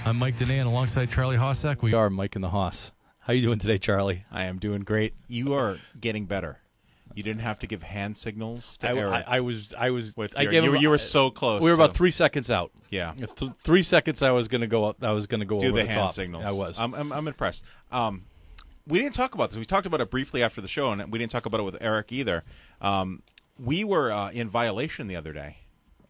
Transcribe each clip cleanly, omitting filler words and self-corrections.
I'm Mike Danais, and alongside Charlie Hossack, we are Mike and the Hoss. How you doing today, Charlie? I am doing great. You are getting better. You didn't have to give hand signals to Eric. You were so close. We were about 3 seconds out. Yeah, 3 seconds. I was going to go up. I was going to go do over the the hand top. signals. I was. I'm impressed. We didn't talk about this. We talked about it briefly after the show, and we didn't talk about it with Eric either. We were in violation the other day.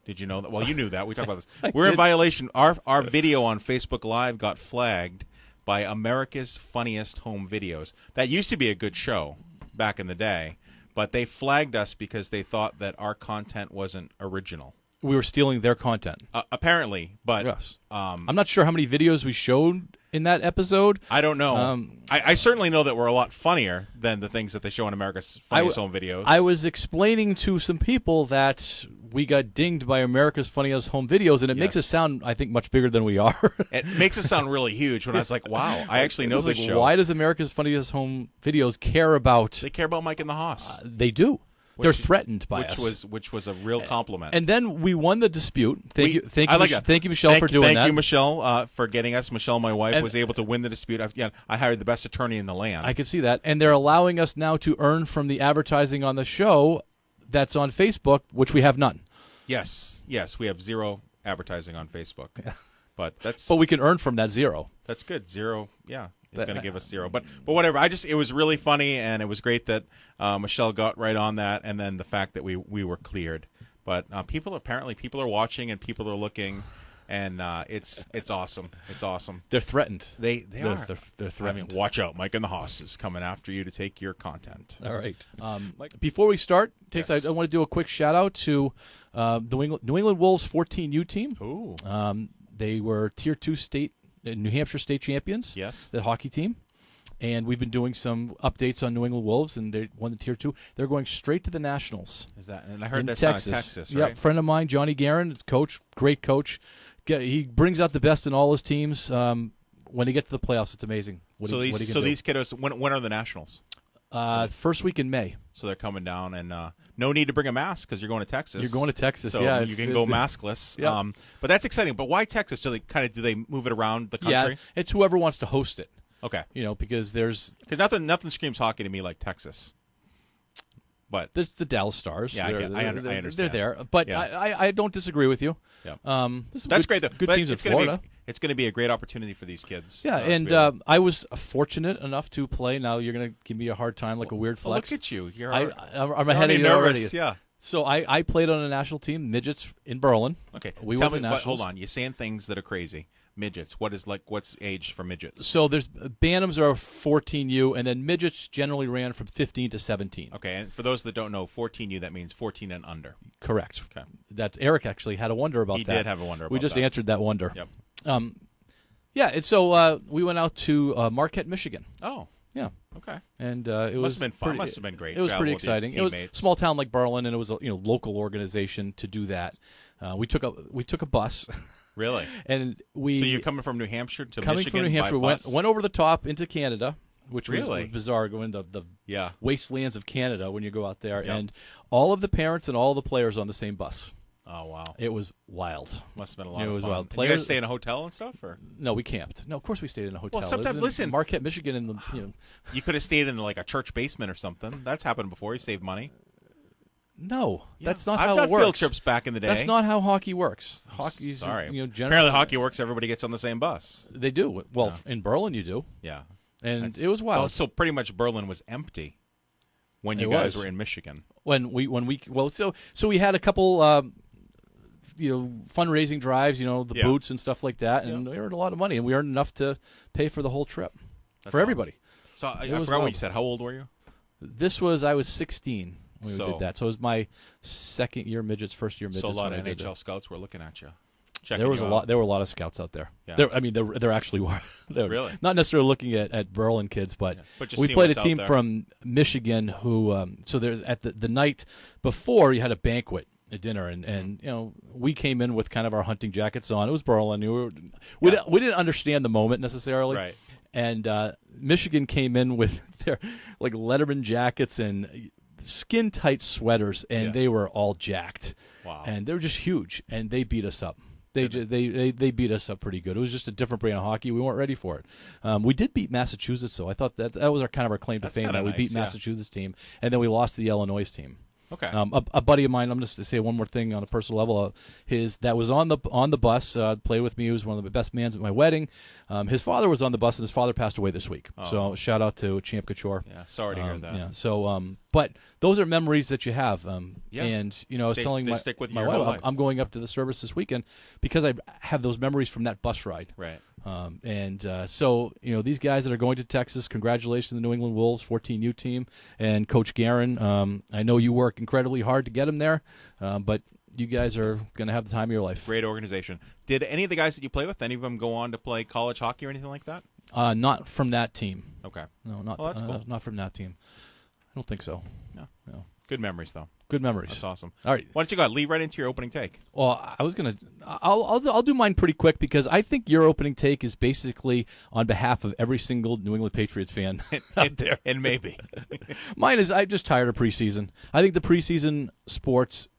Did you know that? Well, you knew that. We talked about this. We're in violation. Our video on Facebook Live got flagged by America's Funniest Home Videos. That used to be a good show back in the day, but they flagged us because they thought that our content wasn't original. We were stealing their content. Apparently, but yes. I'm not sure how many videos we showed in that episode. I don't know. I certainly know that we're a lot funnier than the things that they show in America's Funniest Home Videos. I was explaining to some people that we got dinged by America's Funniest Home Videos, and it makes us sound, I think, much bigger than we are. It makes us sound really huge when I was like, wow, I actually know this show. Why does America's Funniest Home Videos care about... They care about Mike and the Hoss. They do. They're threatened by us. Which was a real compliment. And then we won the dispute. Thank you, Michelle, for doing that. Thank you, Michelle, for getting us. Michelle, my wife, was able to win the dispute. I hired the best attorney in the land. I can see that. And they're allowing us now to earn from the advertising on the show that's on Facebook, which we have none. Yes, we have zero advertising on Facebook. But we can earn from that zero. That's good. Zero, yeah. It's going to give us zero, but whatever. It was really funny, and it was great that Michelle got right on that, and then the fact that we were cleared. But people are watching and people are looking, and it's awesome. It's awesome. They're threatened. They are. They're threatened. I mean, watch out! Mike and the Hoss is coming after you to take your content. All right. Before we start, I want to do a quick shout out to the New England Wolves 14U team. Ooh. They were Tier 2 state. New Hampshire state champions, yes, the hockey team, and we've been doing some updates on New England Wolves, and they won the Tier 2. They're going straight to the Nationals. Is that? And I heard that's Texas, right? Yeah, friend of mine, Johnny Guerin, coach, great coach. He brings out the best in all his teams. When they get to the playoffs, it's amazing. These kiddos, when are the Nationals? First week in May. So they're coming down, and no need to bring a mask because you're going to Texas. You're going to Texas, so you can go maskless. Yeah. But that's exciting. But why Texas? Do they move it around the country? Yeah, it's whoever wants to host it. Okay. Because nothing screams hockey to me like Texas. But there's the Dallas Stars. Yeah, I understand. They're there, but yeah. I don't disagree with you. Yeah. That's great though. Good teams in Florida. It's going to be a great opportunity for these kids. Yeah, and I was fortunate enough to play. Now you're going to give me a hard time, like a weird flex. Look at you. I'm ahead of you already. Yeah. So I played on a national team, midgets in Berlin. Okay. We Tell were the Nationals. Hold on. You're saying things that are crazy. Midgets. What's age for midgets? So there's Bantams are 14U, and then midgets generally ran from 15 to 17. Okay, and for those that don't know, 14U, that means 14 and under. Correct. Okay. That's Eric actually had a wonder about that. He did have a wonder about that. We just answered that wonder. Yep. Yeah, and so we went out to Marquette, Michigan. Oh. Yeah. Okay. And it must have been fun. Must have been great. It was pretty exciting. It was a small town like Berlin, and it was a local organization to do that. We took a bus. Really? And so you're coming from New Hampshire to Michigan? Coming from New Hampshire, went over the top into Canada, which was bizarre, going to the wastelands of Canada when you go out there, and all of the parents and all of the players on the same bus. Oh wow! It was wild. Must have been a lot of fun. It was wild. Players, you guys stay in a hotel and stuff, or no? We camped. No, of course we stayed in a hotel. Well, sometimes Marquette, Michigan, and you could have stayed in like a church basement or something. That's happened before. You saved money. No, that's not how it works. I've done field trips back in the day. That's not how hockey works. Hockey's sorry. Generally, apparently hockey works. Everybody gets on the same bus. They do. Well, in Berlin you do. Yeah, and it was wild. So pretty much Berlin was empty when you guys were in Michigan. So we had a couple. Fundraising drives, the boots and stuff like that, and we earned a lot of money, and we earned enough to pay for the whole trip for everybody. So I forgot what you said. How old were you? I was 16 when we did that. So it was my second year midgets, first year midgets. So a lot of NHL scouts were looking at you. There were a lot of scouts out there. Yeah. There actually were. Really? Not necessarily looking at Berlin kids, but we played a team from Michigan who. So there's at the night before you had a banquet. A dinner and we came in with kind of our hunting jackets on. It was Berlin. We didn't understand the moment necessarily. Right. And Michigan came in with their like Letterman jackets and skin tight sweaters, and they were all jacked. Wow. And they were just huge, and they beat us up. They beat us up pretty good. It was just a different brand of hockey. We weren't ready for it. We did beat Massachusetts, though. I thought that was our claim to fame. That we beat Massachusetts team, and then we lost to the Illinois team. Okay. A buddy of mine. I'm just to say one more thing on a personal level. That was on the bus. Played with me. He was one of the best mans at my wedding. His father was on the bus, and his father passed away this week. Oh. So shout out to Champ Couture. Yeah. Sorry to hear that. Yeah. So, but those are memories that you have. Yeah. And I was telling my stick with my your wife, whole life. I'm going up to the service this weekend because I have those memories from that bus ride. Right. So these guys that are going to Texas, congratulations to the New England Wolves 14U team and Coach Guerin. I know you work incredibly hard to get them there, but you guys are going to have the time of your life. Great organization. Did any of the guys that you play with, any of them go on to play college hockey or anything like that? Not from that team. Okay. No, not. Well, that's cool. Not from that team. I don't think so. No. No. Good memories, though. Good memories. That's awesome. All right. Why don't you go ahead, lead right into your opening take? Well, I was gonna. I'll do mine pretty quick because I think your opening take is basically on behalf of every single New England Patriots fan out there. And maybe. Mine is I'm just tired of preseason. I think the preseason sports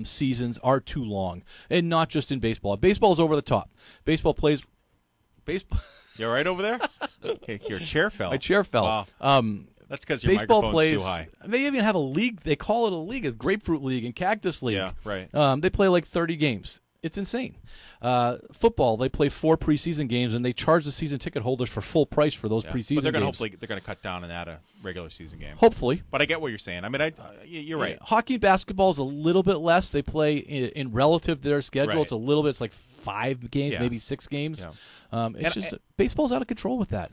seasons are too long, and not just in baseball. Baseball's over the top. Baseball. You all right over there? Okay, your chair fell. My chair fell. Wow. That's because your microphone's too high. They even have a league. They call it a league, a grapefruit league and cactus league. Yeah, right. They play like 30 games. It's insane. Football, they play 4 preseason games, and they charge the season ticket holders for full price for those preseason but they're games. They're going to cut down and add a regular season game. Hopefully. But I get what you're saying. I mean, you're right. Hockey and basketball is a little bit less. They play in relative to their schedule. Right. It's a little bit. It's like 5 games, maybe 6 games. Yeah. Baseball's out of control with that.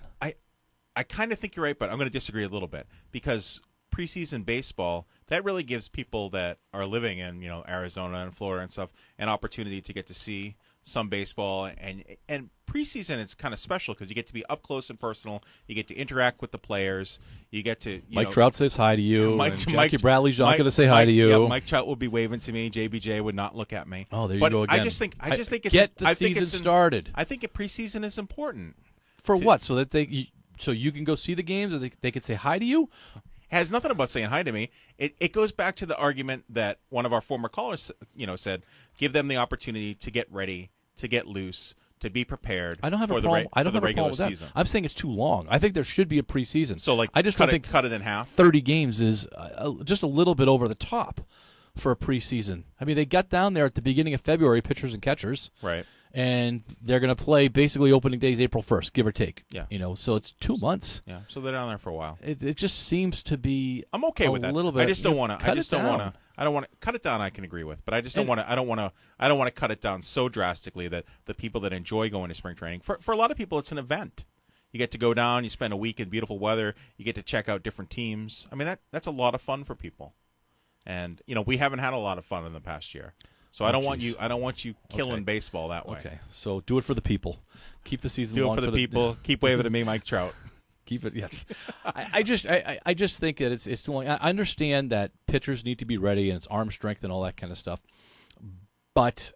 I kind of think you're right, but I'm going to disagree a little bit because preseason baseball, that really gives people that are living in Arizona and Florida and stuff an opportunity to get to see some baseball. And preseason, it's kind of special because you get to be up close and personal. You get to interact with the players. You get to Mike Trout says hi to you. Jackie Bradley's not going to say hi to you. Yeah, Mike Trout will be waving to me. JBJ would not look at me. Oh, there you go again. I just think it's get the season started. I think preseason is important. For what? So that so you can go see the games, or they can say hi to you? It has nothing about saying hi to me. It goes back to the argument that one of our former callers, said, give them the opportunity to get ready, to get loose, to be prepared. I don't have a problem. I don't have a problem with that. Season. I'm saying it's too long. I think there should be a preseason. So I just don't think cut it in half. 30 games is just a little bit over the top for a preseason. I mean, they got down there at the beginning of February, pitchers and catchers, right? And they're going to play basically opening days April 1st, give or take. Yeah. So it's 2 months. Yeah. So they're down there for a while. It just seems to be. I'm okay with that. A little bit. I just don't want to. I don't want to cut it down. I can agree with, but I just don't want to. I don't want to cut it down so drastically that the people that enjoy going to spring training, for a lot of people, it's an event. You get to go down. You spend a week in beautiful weather. You get to check out different teams. I mean, that's a lot of fun for people. And we haven't had a lot of fun in the past year. So I don't want you killing baseball that way. Okay. So do it for the people. Keep the season long. Do it for the people. Keep waving to me, Mike Trout. Keep it. Yes. I just think that it's too long. I understand that pitchers need to be ready and it's arm strength and all that kind of stuff. But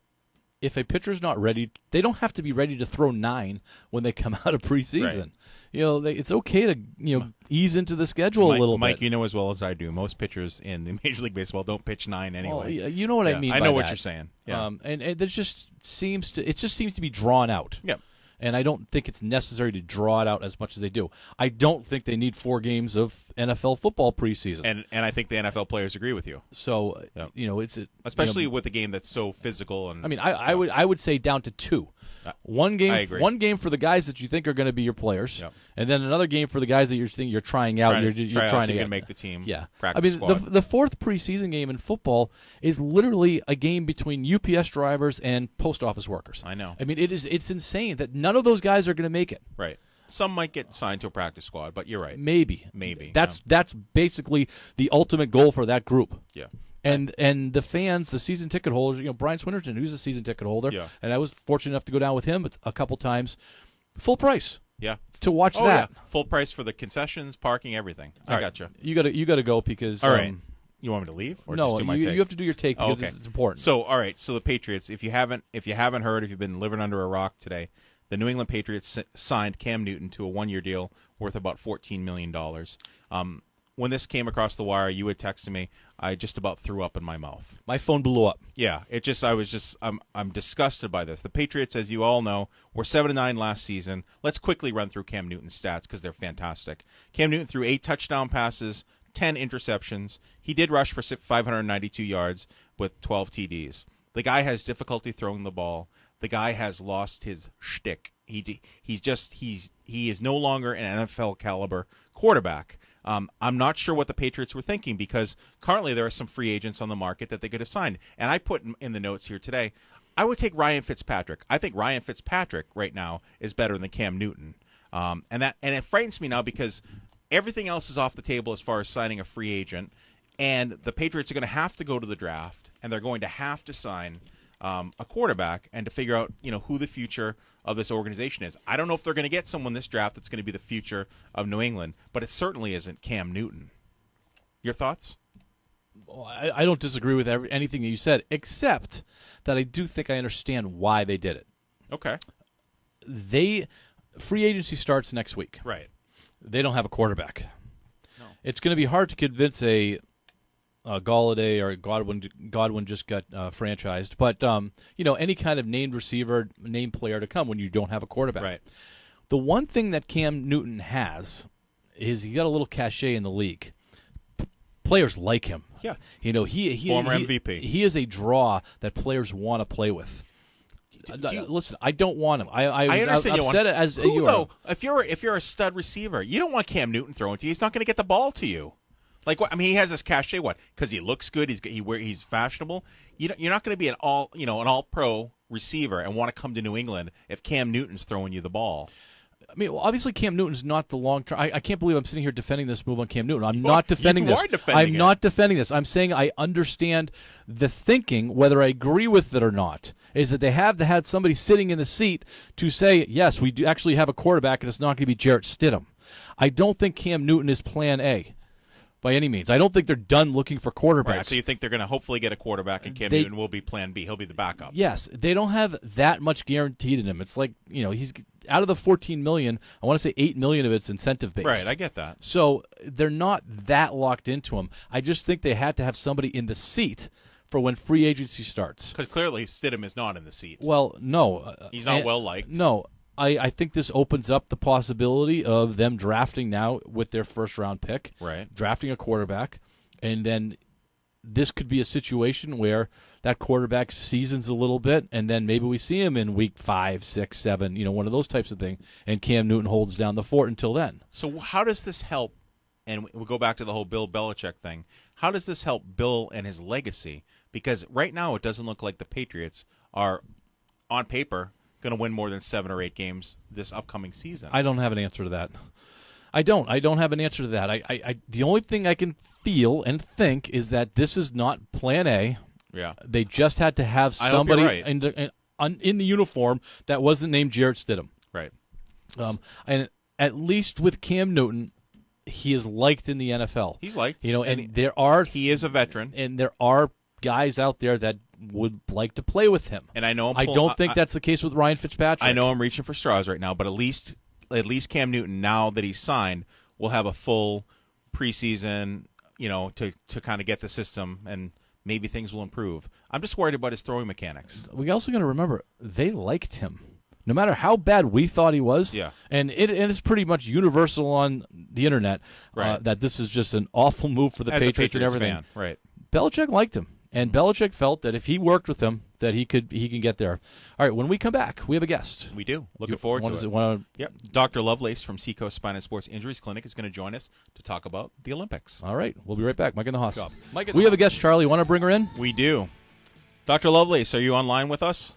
if a pitcher's not ready, they don't have to be ready to throw 9 when they come out of preseason. Right. It's okay to ease into the schedule a little bit. Mike, you know as well as I do, most pitchers in the Major League Baseball don't pitch 9 anyway. Well, you know what I mean. I know what you're saying. Yeah. And it just seems to be drawn out. Yep. And I don't think it's necessary to draw it out as much as they do. I don't think they need 4 games of NFL football preseason. And I think the NFL players agree with you. So it's especially with a game that's so physical and. I mean, I would say down to 2. One game. I agree. One game for the guys that you think are going to be your players, yep. And then another game for the guys that you're trying out. You're trying to make the team. Yeah, practice squad. The 4th preseason game in football is literally a game between UPS drivers and post office workers. I know. I mean, it's insane that none of those guys are going to make it. Right. Some might get signed to a practice squad, but you're right. Maybe. That's basically the ultimate goal for that group. Yeah. And the fans, the season ticket holders, Brian Swinnerton, who's a season ticket holder, and I was fortunate enough to go down with him a couple times, full price. Yeah. To watch that. Yeah. Full price for the concessions, parking, everything. I gotcha. You got to go because. All right. You want me to leave? Or no, just do my take? You have to do your take because it's important. So, all right. So the Patriots, if you haven't heard, if you've been living under a rock today, the New England Patriots signed Cam Newton to a 1-year deal worth about $14 million. when this came across the wire, you had texted me. I just about threw up in my mouth. My phone blew up. Yeah, I'm disgusted by this. The Patriots, as you all know, were 7-9 last season. Let's quickly run through Cam Newton's stats because they're fantastic. Cam Newton threw 8 touchdown passes, 10 interceptions. He did rush for 592 yards with 12 TDs. The guy has difficulty throwing the ball. The guy has lost his shtick. He is no longer an NFL caliber quarterback. I'm not sure what the Patriots were thinking because currently there are some free agents on the market that they could have signed. And I put in the notes here today, I would take Ryan Fitzpatrick. I think Ryan Fitzpatrick right now is better than Cam Newton. And it frightens me now because everything else is off the table as far as signing a free agent. And the Patriots are going to have to go to the draft, and they're going to have to sign a quarterback and to figure out, who the future of this organization is. I don't know if they're going to get someone this draft that's going to be the future of New England, but it certainly isn't Cam Newton. Your thoughts? Well, I don't disagree with anything that you said, except that I do think I understand why they did it. Okay. Free agency starts next week. Right. They don't have a quarterback. No. It's going to be hard to convince a Galladay or Godwin just got franchised, but any kind of named receiver, named player to come when you don't have a quarterback. Right. The one thing that Cam Newton has is he got a little cachet in the league. Players like him. Yeah. He former MVP. He is a draw that players want to play with. Listen, I don't want him. I understand you want him. As Who, you though? If you're a stud receiver, you don't want Cam Newton throwing to you. He's not going to get the ball to you. Like what? I mean, he has this cachet. What? Because he looks good. He's fashionable. You're not going to be an all pro receiver and want to come to New England if Cam Newton's throwing you the ball. I mean, well, obviously Cam Newton's not the long term. I can't believe I'm sitting here defending this move on Cam Newton. I'm not defending this. I'm not defending this. I'm saying I understand the thinking, whether I agree with it or not, is that they have had somebody sitting in the seat to say, yes, we do actually have a quarterback, and it's not going to be Jarrett Stidham. I don't think Cam Newton is Plan A. By any means. I don't think they're done looking for quarterbacks. Right, so you think they're going to hopefully get a quarterback and Cam Newton will be Plan B. He'll be the backup. Yes. They don't have that much guaranteed in him. It's like, he's out of the $14 million, I want to say $8 million of it's incentive-based. Right, I get that. So they're not that locked into him. I just think they had to have somebody in the seat for when free agency starts. Because clearly Stidham is not in the seat. Well, no. He's not well-liked. No. I think this opens up the possibility of them drafting now with their first-round pick, right? Drafting a quarterback, and then this could be a situation where that quarterback seasons a little bit, and then maybe we see him in week 5, 6, 7, one of those types of things, and Cam Newton holds down the fort until then. So how does this help, and we'll go back to the whole Bill Belichick thing, how does this help Bill and his legacy? Because right now it doesn't look like the Patriots are, on paper, going to win more than 7 or 8 games this upcoming season. I don't have an answer to that. I don't have an answer to that. I the only thing I can feel and think is that this is not Plan A. Yeah. They just had to have somebody right. in the uniform that wasn't named Jarrett Stidham. Right. And at least with Cam Newton, he is liked in the NFL. He's liked. He is a veteran. And there are guys out there that would like to play with him. And I know I don't think that's the case with Ryan Fitzpatrick. I know I'm reaching for straws right now, but at least Cam Newton, now that he's signed, will have a full preseason, to kind of get the system, and maybe things will improve. I'm just worried about his throwing mechanics. We also got to remember, they liked him. No matter how bad we thought he was, yeah. And it's pretty much universal on the internet that this is just an awful move for the Patriots and everything. Fan. Right. Belichick liked him. And Belichick felt that if he worked with him, that he can get there. All right, when we come back, we have a guest. We do. Looking forward to it. Yep. Dr. Lovelace from Seacoast Spine and Sports Injuries Clinic is going to join us to talk about the Olympics. All right, we'll be right back. Mike and the Hoss. We have a guest, Charlie. Want to bring her in? We do. Dr. Lovelace, are you online with us?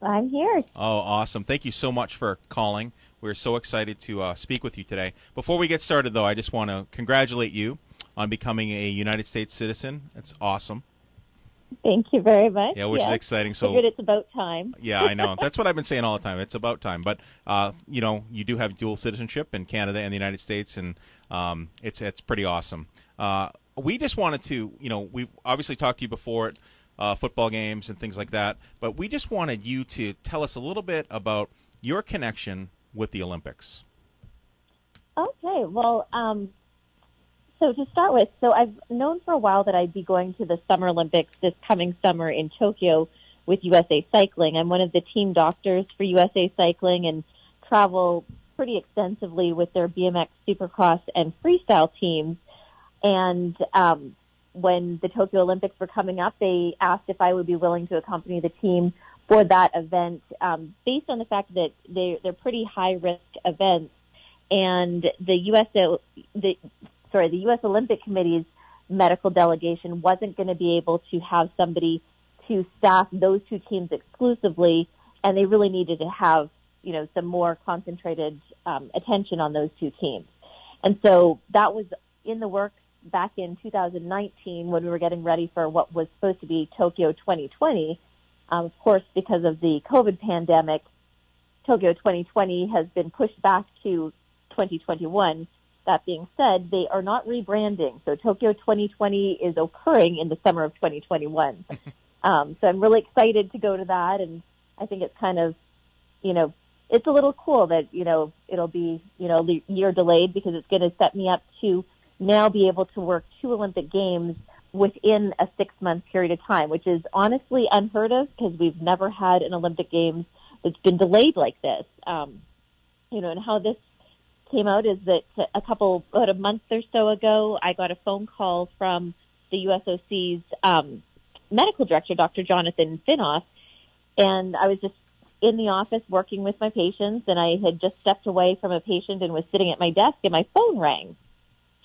I'm here. Oh, awesome. Thank you so much for calling. We're so excited to speak with you today. Before we get started, though, I just want to congratulate you on becoming a United States citizen. It's awesome. Thank you very much. Yeah, which is exciting. So figured it's about time. Yeah, I know. That's what I've been saying all the time. It's about time. But you do have dual citizenship in Canada and the United States, and it's pretty awesome. We just wanted to, we obviously talked to you before at football games and things like that, but we just wanted you to tell us a little bit about your connection with the Olympics. Okay. Well, So to start with, I've known for a while that I'd be going to the Summer Olympics this coming summer in Tokyo with USA Cycling. I'm one of the team doctors for USA Cycling and travel pretty extensively with their BMX, Supercross, and freestyle teams. And when the Tokyo Olympics were coming up, they asked if I would be willing to accompany the team for that event, based on the fact that they're pretty high-risk events. And the U.S. Olympic Committee's medical delegation wasn't going to be able to have somebody to staff those two teams exclusively, and they really needed to have, some more concentrated attention on those two teams. And so that was in the works back in 2019 when we were getting ready for what was supposed to be Tokyo 2020. Of course, because of the COVID pandemic, Tokyo 2020 has been pushed back to 2021. That being said, they are not rebranding. So Tokyo 2020 is occurring in the summer of 2021. So I'm really excited to go to that. And I think it's kind of, it's a little cool that, it'll be, a year delayed because it's going to set me up to now be able to work 2 Olympic Games within a 6-month period of time, which is honestly unheard of because we've never had an Olympic Games that's been delayed like this. And how this came out is that about a month or so ago, I got a phone call from the USOC's medical director, Dr. Jonathan Finoff, and I was just in the office working with my patients, and I had just stepped away from a patient and was sitting at my desk, and my phone rang.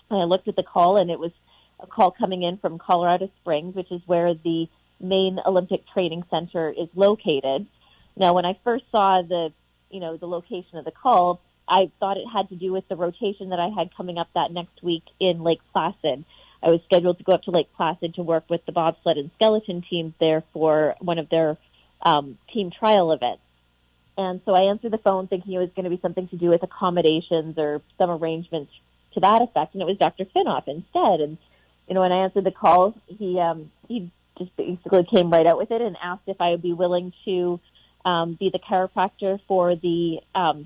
And I looked at the call, and it was a call coming in from Colorado Springs, which is where the main Olympic Training Center is located. Now, when I first saw the location of the call, I thought it had to do with the rotation that I had coming up that next week in Lake Placid. I was scheduled to go up to Lake Placid to work with the bobsled and skeleton teams there for one of their team trial events. And so I answered the phone thinking it was going to be something to do with accommodations or some arrangements to that effect, and it was Dr. Finoff instead. And, when I answered the call, he just basically came right out with it and asked if I would be willing to be the chiropractor for the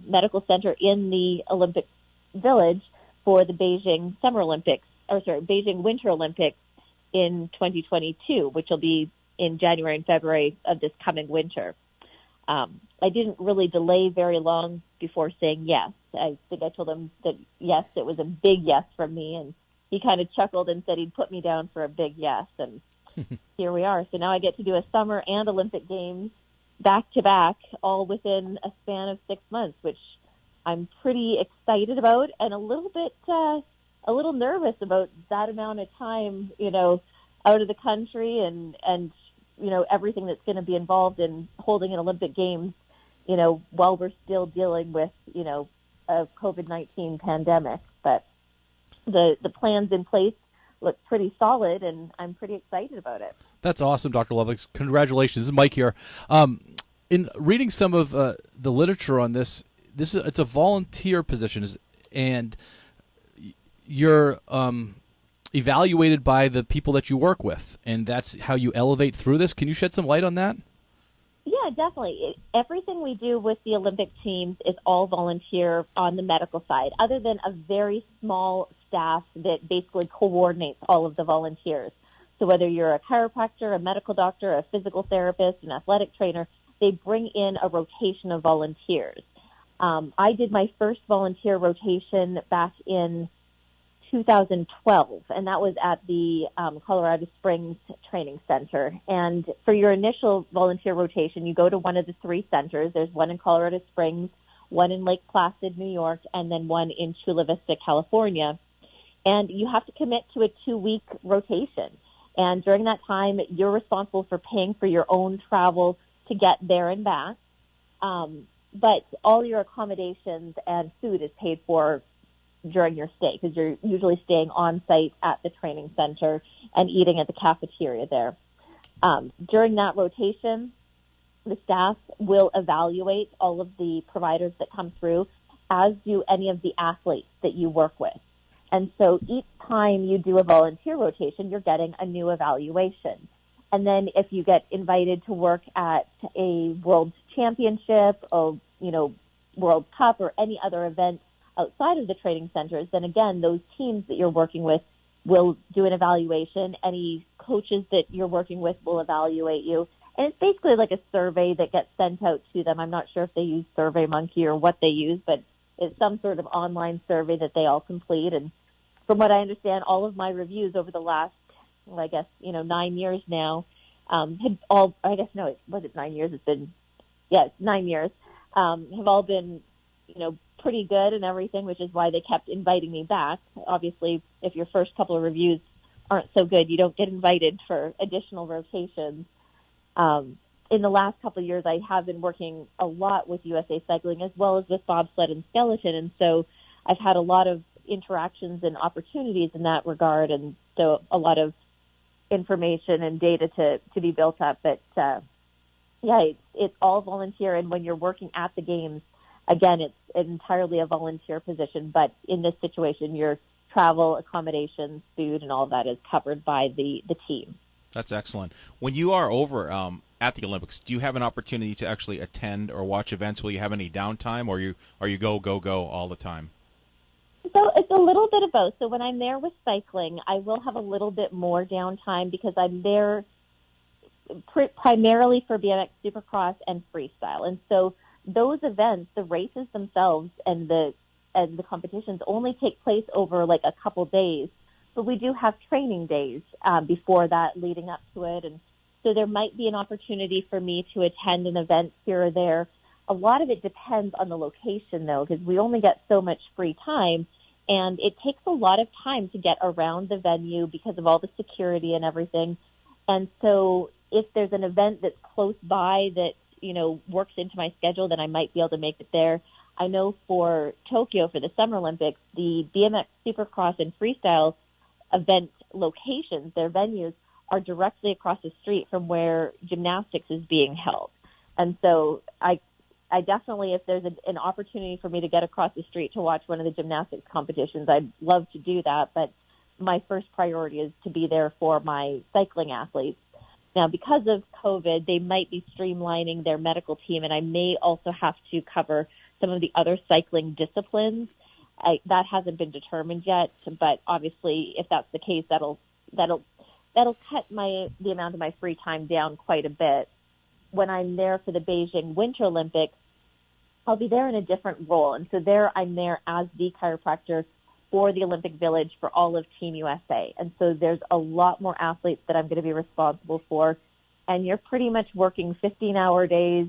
medical center in the Olympic Village for the Beijing Beijing Winter Olympics in 2022, which will be in January and February of this coming winter. I didn't really delay very long before saying yes. I think I told him that yes, it was a big yes from me, and he kind of chuckled and said he'd put me down for a big yes, and here we are. So now I get to do a summer and Olympic Games back to back, all within a span of 6 months, which I'm pretty excited about and a little nervous about that amount of time, out of the country and everything that's going to be involved in holding an Olympic Games, while we're still dealing with, a COVID-19 pandemic. But the plans in place look pretty solid, and I'm pretty excited about it. That's awesome, Dr. Lovex. Congratulations. This is Mike here. In reading some of the literature on this, it's a volunteer position, and you're evaluated by the people that you work with, and that's how you elevate through this. Can you shed some light on that? Yeah, definitely. Everything we do with the Olympic teams is all volunteer on the medical side, other than a very small staff that basically coordinates all of the volunteers. So whether you're a chiropractor, a medical doctor, a physical therapist, an athletic trainer, they bring in a rotation of volunteers. I did my first volunteer rotation back in 2012, and that was at the Colorado Springs Training Center. And for your initial volunteer rotation, you go to one of the 3 centers. There's one in Colorado Springs, one in Lake Placid, New York, and then one in Chula Vista, California. And you have to commit to a 2-week rotation. And during that time, you're responsible for paying for your own travel to get there and back. But all your accommodations and food is paid for during your stay, because you're usually staying on site at the training center and eating at the cafeteria there. During that rotation, the staff will evaluate all of the providers that come through, as do any of the athletes that you work with. And so each time you do a volunteer rotation, you're getting a new evaluation. And then if you get invited to work at a World Championship or, World Cup or any other event outside of the training centers, then again, those teams that you're working with will do an evaluation. Any coaches that you're working with will evaluate you. And it's basically like a survey that gets sent out to them. I'm not sure if they use SurveyMonkey or what they use, but it's some sort of online survey that they all complete. And from what I understand, all of my reviews over the last, 9 years now, had all, I guess, no, was it 9 years? It's been, 9 years, have all been, pretty good and everything, which is why they kept inviting me back. Obviously, if your first couple of reviews aren't so good, you don't get invited for additional rotations. In the last couple of years, I have been working a lot with USA Cycling as well as with bobsled and skeleton, and so I've had a lot of interactions and opportunities in that regard, and so a lot of information and data to be built up. But it's all volunteer, and when you're working at the games, again, it's entirely a volunteer position, but in this situation, your travel, accommodations, food, and all of that is covered by the team. That's excellent. When you are over at the Olympics, do you have an opportunity to actually attend or watch events? Will you have any downtime, or are you go all the time? So it's a little bit of both. So when I'm there with cycling, I will have a little bit more downtime because I'm there primarily for BMX Supercross and freestyle. And so those events, the races themselves and the competitions only take place over like a couple days. But we do have training days before that leading up to it. And so there might be an opportunity for me to attend an event here or there. A lot of it depends on the location, though, because we only get so much free time. And it takes a lot of time to get around the venue because of all the security and everything. And so if there's an event that's close by that, works into my schedule, then I might be able to make it there. I know for Tokyo, for the Summer Olympics, the BMX Supercross and freestyle event locations, their venues, are directly across the street from where gymnastics is being held. And so I definitely, if there's an opportunity for me to get across the street to watch one of the gymnastics competitions, I'd love to do that. But my first priority is to be there for my cycling athletes. Now, because of COVID, they might be streamlining their medical team, and I may also have to cover some of the other cycling disciplines. That hasn't been determined yet, but obviously, if that's the case, that'll cut the amount of my free time down quite a bit. When I'm there for the Beijing Winter Olympics, I'll be there in a different role, and so I'm there as the chiropractor for the Olympic Village for all of Team USA. And so there's a lot more athletes that I'm going to be responsible for. And you're pretty much working 15-hour days,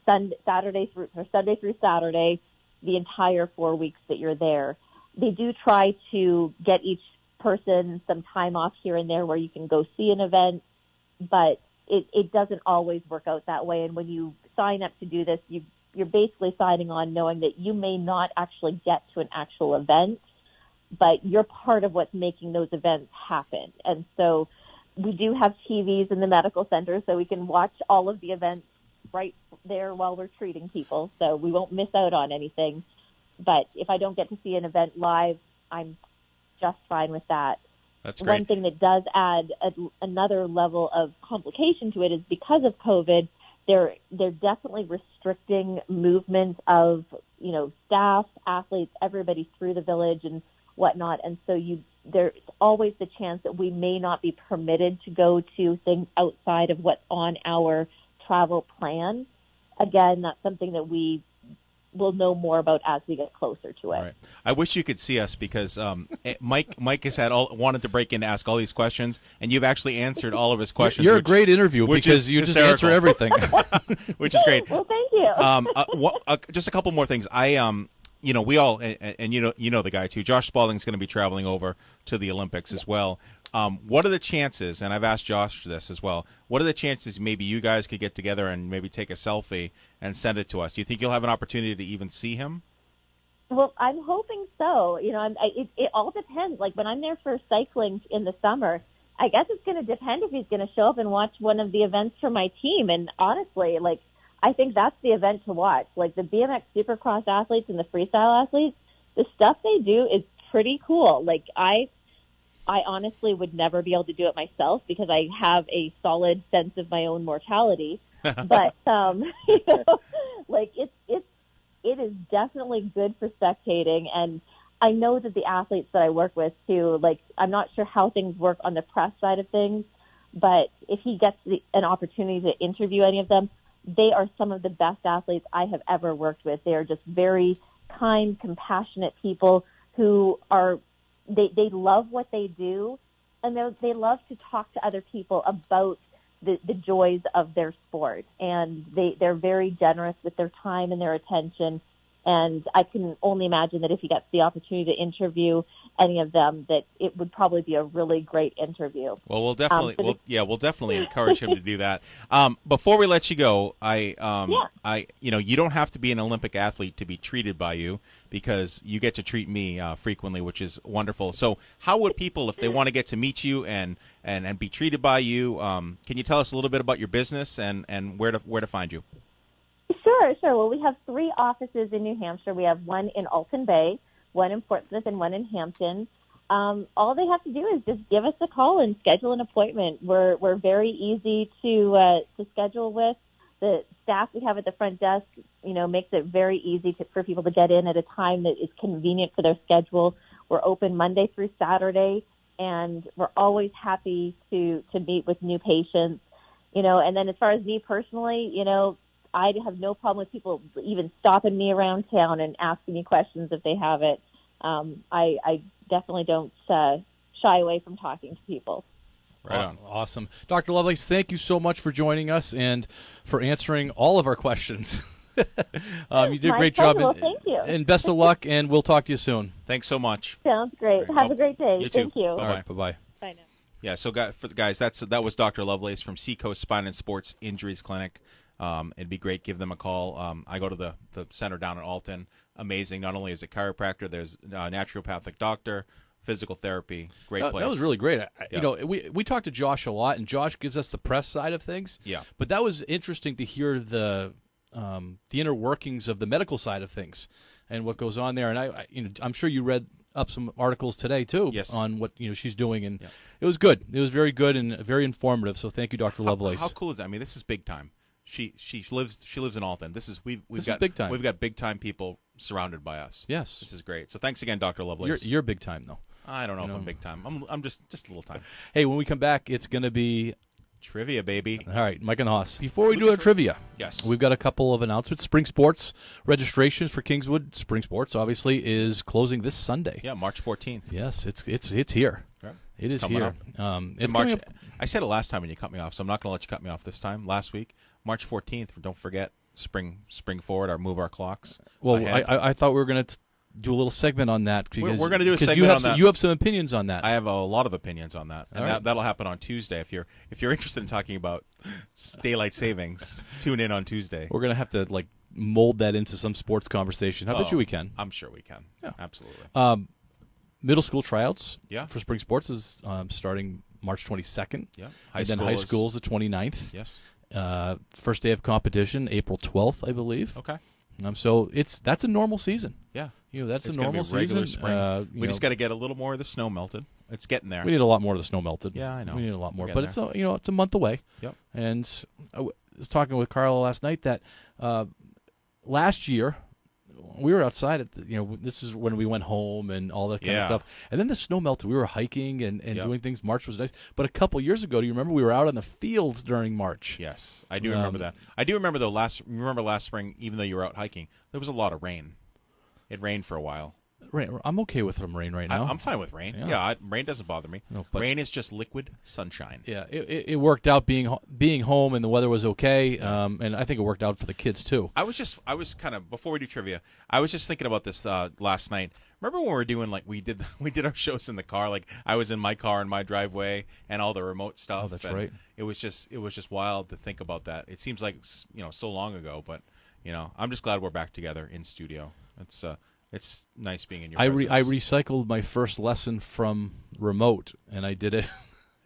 Sunday through Saturday, the entire 4 weeks that you're there. They do try to get each person some time off here and there where you can go see an event, but it doesn't always work out that way. And when you sign up to do this, you're basically signing on knowing that you may not actually get to an actual event, but you're part of what's making those events happen. And so we do have TVs in the medical center, so we can watch all of the events right there while we're treating people, so we won't miss out on anything. But if I don't get to see an event live, I'm just fine with that. That's great. One thing that does add another level of complication to it is because of COVID, they're definitely restricting movement of, staff, athletes, everybody through the village and whatnot. And so there's always the chance that we may not be permitted to go to things outside of what's on our travel plan. Again, that's something that we will know more about as we get closer to it. Right. I wish you could see us because Mike has wanted to break in to ask all these questions, and you've actually answered all of his questions. You're a great interview because you just answer everything, which is great. Well, thank you. Just a couple more things. We all, and you know the guy too. Josh Spalding's going to be traveling over to the Olympics as well. What are the chances, and I've asked Josh this as well, what are the chances maybe you guys could get together and maybe take a selfie and send it to us? Do you think you'll have an opportunity to even see him? Well, I'm hoping so. It all depends. Like when I'm there for cycling in the summer, I guess it's going to depend if he's going to show up and watch one of the events for my team. And honestly, I think that's the event to watch. Like the BMX Supercross athletes and the freestyle athletes, the stuff they do is pretty cool. Like I honestly would never be able to do it myself because I have a solid sense of my own mortality. But it is definitely good for spectating. And I know that the athletes that I work with too, like, I'm not sure how things work on the press side of things, but if he gets an opportunity to interview any of them, they are some of the best athletes I have ever worked with. They are just very kind, compassionate people who are, they love what they do, and they love to talk to other people about the joys of their sport. And they're very generous with their time and their attention. And I can only imagine that if he gets the opportunity to interview any of them, that it would probably be a really great interview. Well, we'll definitely encourage him to do that. Before we let you go, you don't have to be an Olympic athlete to be treated by you, because you get to treat me frequently, which is wonderful. So, how would people, if they want to get to meet you and be treated by you, can you tell us a little bit about your business and where to find you? Sure. Well, we have 3 offices in New Hampshire. We have one in Alton Bay, one in Portsmouth, and one in Hampton. All they have to do is just give us a call and schedule an appointment. We're very easy to schedule with. The staff we have at the front desk, makes it very easy for people to get in at a time that is convenient for their schedule. We're open Monday through Saturday, and we're always happy to meet with new patients. And then as far as me personally, I have no problem with people even stopping me around town and asking me questions if they have it. I definitely don't shy away from talking to people. Right on. Awesome. Dr. Lovelace, thank you so much for joining us and for answering all of our questions. You did a great job. Well, thank you. And best of luck, and we'll talk to you soon. Thanks so much. Sounds great. Have a great day. You too. Thank you. All right, bye-bye. Bye now. Yeah, so for the guys, that was Dr. Lovelace from Seacoast Spine and Sports Injuries Clinic. It'd be great. Give them a call. I go to the center down in Alton. Amazing. Not only is it chiropractor, there's a naturopathic doctor, physical therapy. Great place. That was really great. Yeah. We talked to Josh a lot, and Josh gives us the press side of things. Yeah. But that was interesting to hear the inner workings of the medical side of things and what goes on there. And I'm sure you read up some articles today too. Yes. On what she's doing, and it was good. It was very good and very informative. So thank you, Dr. Lovelace. How cool is that? I mean, this is big time. She lives in Alton. This is big time. We've got big time people surrounded by us. Yes. This is great. So thanks again, Dr. Lovelace. You're big time though. I don't know if I'm big time. I'm just a little time. Hey, when we come back, it's going to be trivia, baby. All right, Mike and Hoss. Before we do our trivia, yes, we've got a couple of announcements. Spring Sports registrations for Kingswood Spring Sports obviously is closing this Sunday. Yeah, March 14th. Yes, it's here. Yeah. It is here. It's March. I said it last time when you cut me off, so I'm not going to let you cut me off this time. Last week, March 14th. Don't forget, spring forward or move our clocks. Well, I thought we were going to do a little segment on that. Because, we're going to do a segment on that. You have some opinions on that. I have a lot of opinions on that, and that'll happen on Tuesday. If you're interested in talking about daylight savings, tune in on Tuesday. We're going to have to mold that into some sports conversation. How bet you we can? I'm sure we can. Yeah, absolutely. Middle school tryouts for spring sports is starting March 22nd. Yeah. High school is the 29th. Yes. First day of competition, April 12th, I believe. Okay. So that's a normal season. Yeah. That's it's a normal season. Spring. We just got to get a little more of the snow melted. It's getting there. We need a lot more of the snow melted. Yeah, I know. We need a lot more, but it's a month away. Yep. And I was talking with Carla last night that last year we were outside at this is when we went home and all that kind of stuff. And then the snow melted. We were hiking and doing things. March was nice. But a couple years ago, do you remember we were out on the fields during March? Yes, I do remember that. I do remember last spring, even though you were out hiking, there was a lot of rain. It rained for a while. Rain. I'm okay with some rain right now. I'm fine with rain. Yeah, rain doesn't bother me. No, rain is just liquid sunshine. Yeah, it worked out being home and the weather was okay, and I think it worked out for the kids too. I was kind of, before we do trivia, I was just thinking about this last night. Remember when we were doing we did our shows in the car, I was in my car in my driveway and all the remote stuff. Oh, that's right. It was just wild to think about that. It seems like so long ago, but I'm just glad we're back together in studio. It's nice being in your presence. I recycled my first lesson from remote, and I did it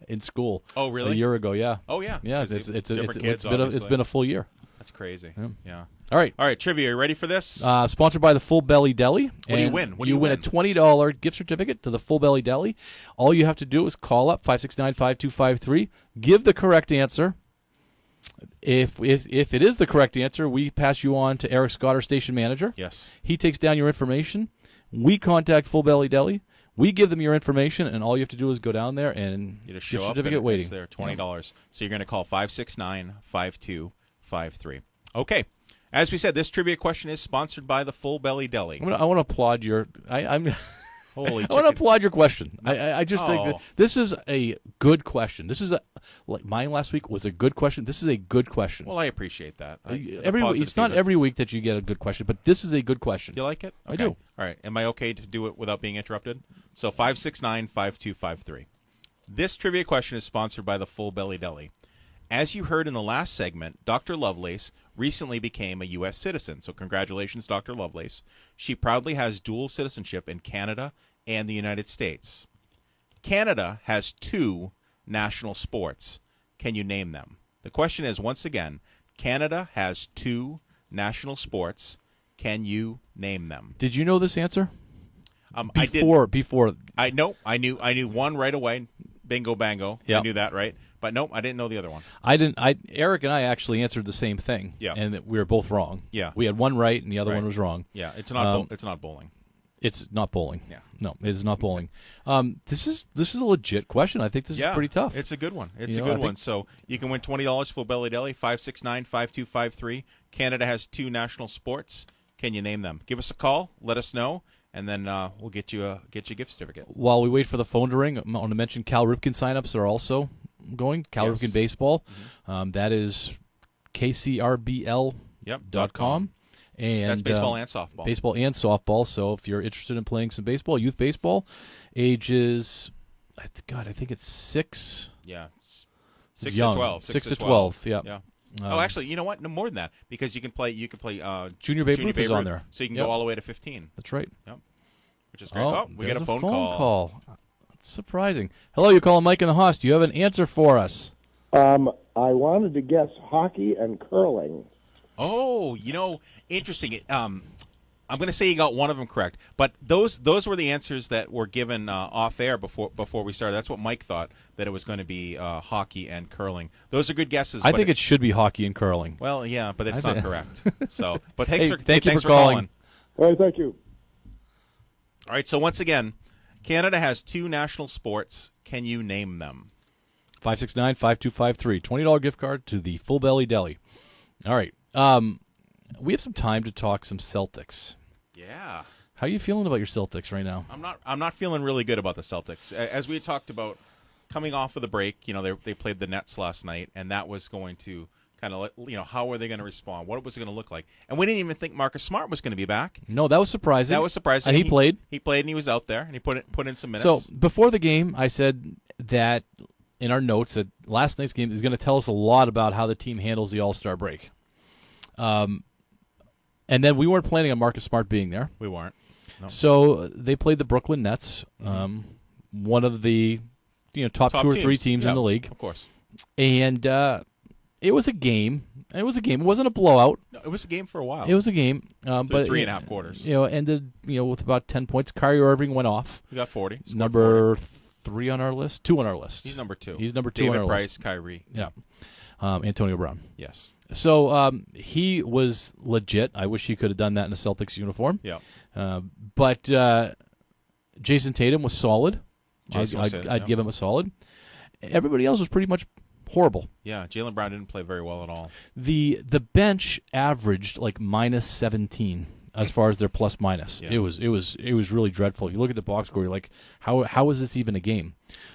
in school. Oh, really? A year ago, yeah. Oh, yeah. Yeah, it's been a full year. That's crazy. Yeah. All right, trivia. Are you ready for this? Sponsored by the Full Belly Deli. What do you win? You win a $20 gift certificate to the Full Belly Deli. All you have to do is call up 569-5253, give the correct answer, If it is the correct answer, we pass you on to Eric Scott, our station manager. Yes. He takes down your information. We contact Full Belly Deli. We give them your information, and all you have to do is go down there and you just get show certificate up waiting. It's there, $20. So you're going to call 569-5253. Okay. As we said, this trivia question is sponsored by the Full Belly Deli. I want to applaud your. Holy I want to applaud your question. I just think Oh. that this is a good question. This is like mine last week was a good question. This is a good question. Well, I appreciate that. It's not every week that you get a good question, but this is a good question. You like it? I do. All right. Am I okay to do it without being interrupted? So 569-5253. This trivia question is sponsored by the Full Belly Deli. As you heard in the last segment, Dr. Lovelace recently became a U.S. citizen. So congratulations, Dr. Lovelace. She proudly has dual citizenship in Canada and the United States. Canada has 2 national sports. Can you name them? The question is, once again, Canada has 2 national sports. Can you name them? Did you know this answer? Before. I knew one right away. Bingo bango. Yep. I knew that, right? But nope, I didn't know the other one. Eric and I actually answered the same thing. Yeah. And we were both wrong. Yeah. We had one right and the other Right. one was wrong. Yeah, it's not it's not bowling. It's not bowling. Yeah. No, it is not bowling. This is a legit question. I think this is pretty tough. It's a good one. It's You a know, good I one. think- So you can win $20 Full Belly Deli, 569-5253. Canada has 2 national sports. Can you name them? Give us a call. Let us know. And then we'll get you a gift certificate. While we wait for the phone to ring, I want to mention Cal Ripken signups are also going. Cal Yes. Ripken Baseball. Mm-hmm. That is kcrbl.com. Yep. And That's baseball and softball. Baseball and softball. So if you're interested in playing some baseball, youth baseball, ages, I think it's 6. Yeah. 6 young. to 12. 6 to 12. Yeah. Yeah. Oh, actually, you know what? No, more than that, because you can play. Junior Babe Ruth is on there, so you can Yep. go all the way to 15. That's right. Yep. Which is great. Oh, we there's got a phone call. That's surprising. Hello, you're calling Mike and the Hoss. Do you have an answer for us? I wanted to guess hockey and curling. Oh, interesting. I'm going to say you got one of them correct, but those were the answers that were given off air before we started. That's what Mike thought, that it was going to be hockey and curling. Those are good guesses. I think it should be hockey and curling. Well, yeah, but it's not correct. So, but Thank you thanks for calling. All right, thank you. All right. So once again, Canada has 2 national sports. Can you name them? 569-5253. $20 gift card to the Full Belly Deli. All right. We have some time to talk some Celtics. Yeah. How are you feeling about your Celtics right now? I'm not feeling really good about the Celtics. As we had talked about, coming off of the break, they played the Nets last night, and that was going to kind of, how were they going to respond? What was it going to look like? And we didn't even think Marcus Smart was going to be back. No, that was surprising. And he played. He played, and he was out there, and he put in some minutes. So before the game, I said that in our notes that last night's game is going to tell us a lot about how the team handles the All-Star break. And then we weren't planning on Marcus Smart being there. We weren't. No. So they played the Brooklyn Nets, one of the top 2 or 3 teams in the league. Of course. And it was a game. It wasn't a blowout. No, it was a game for a while. It was a game. But 3.5 quarters. Ended with about 10 points. Kyrie Irving went off. He got 40. Number 3 on our list. 2 on our list. He's number 2. He's number 2 David on our Price, list. Kyrie. Yeah. Antonio Brown. Yes. So he was legit. I wish he could have done that in a Celtics uniform. Yeah. But Jason Tatum was solid. I'd give him a solid. Everybody else was pretty much horrible. Yeah, Jaylen Brown didn't play very well at all. The bench averaged like minus 17 as far as their plus minus. Yeah. It was really dreadful. If you look at the box score, you're like, how is this even a game?